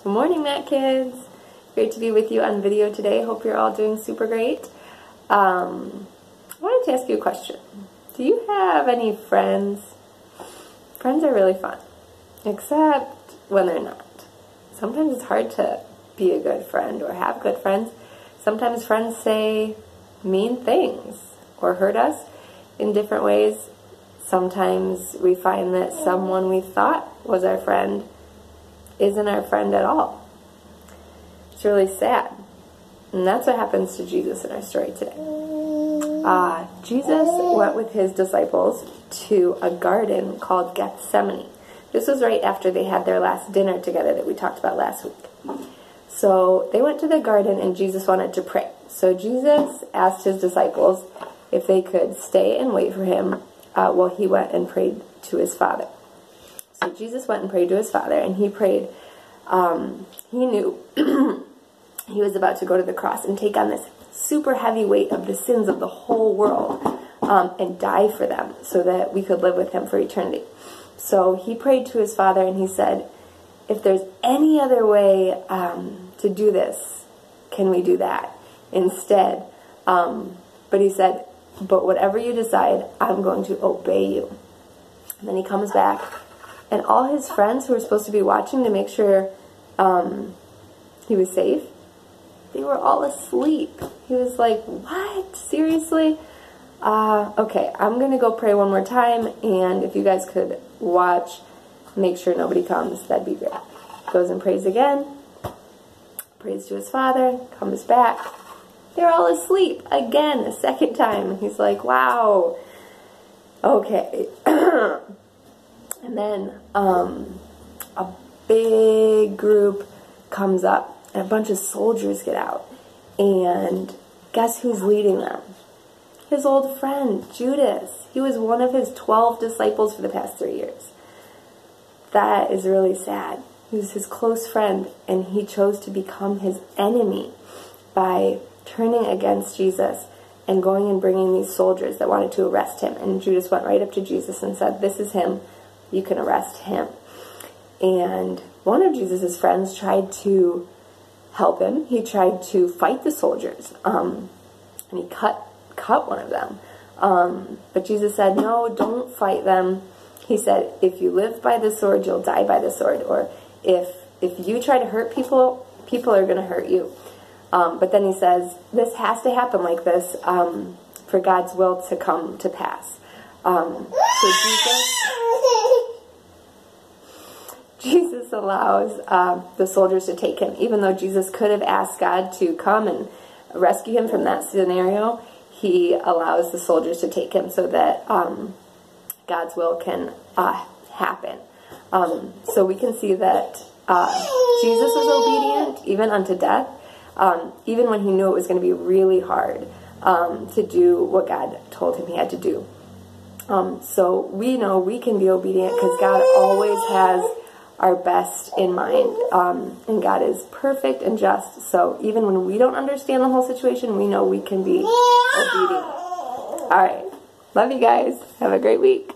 Good morning, MACC kids. Great to be with you on video today. Hope you're all doing super great. I wanted to ask you a question. Do you have any friends? Friends are really fun, except when they're not. Sometimes it's hard to be a good friend or have good friends. Sometimes friends say mean things or hurt us in different ways. Sometimes we find that someone we thought was our friend isn't our friend at all. It's really sad. And that's what happens to Jesus in our story today. Jesus went with his disciples to a garden called Gethsemane. This was right after they had their last dinner together that we talked about last week. So they went to the garden and Jesus wanted to pray. So Jesus asked his disciples if they could stay and wait for him while he went and prayed to his Father. So Jesus went and prayed to his Father, and he prayed. He knew he was about to go to the cross and take on this super heavy weight of the sins of the whole world and die for them so that we could live with him for eternity. So he prayed to his Father, and he said, if there's any other way to do this, can we do that instead? But he said, but whatever you decide, I'm going to obey you. And then he comes back, and all his friends who were supposed to be watching to make sure he was safe, they were all asleep. He was like, what? Seriously? Okay, I'm going to go pray one more time, and if you guys could watch, make sure nobody comes, that'd be great. Goes and prays again, prays to his Father, comes back. They're all asleep again, a second time. And he's like, wow. Okay. And then a big group comes up, and a bunch of soldiers get out. And guess who's leading them? His old friend, Judas. He was one of his 12 disciples for the past 3 years. That is really sad. He was his close friend, and he chose to become his enemy by turning against Jesus and going and bringing these soldiers that wanted to arrest him. And Judas went right up to Jesus and said, this is him. You can arrest him. And one of Jesus' friends tried to help him. He tried to fight the soldiers. And he cut one of them. But Jesus said, no, don't fight them. He said, if you live by the sword, you'll die by the sword. Or if you try to hurt people, people are going to hurt you. But then he says, this has to happen like this for God's will to come to pass. So Jesus allows the soldiers to take him. Even though Jesus could have asked God to come and rescue him from that scenario, he allows the soldiers to take him so that God's will can happen. So we can see that Jesus was obedient even unto death. Even when he knew it was going to be really hard to do what God told him he had to do. So we know we can be obedient because God always has our best in mind. And God is perfect and just. So even when we don't understand the whole situation, we know we can be obedient. All right. Love you guys. Have a great week.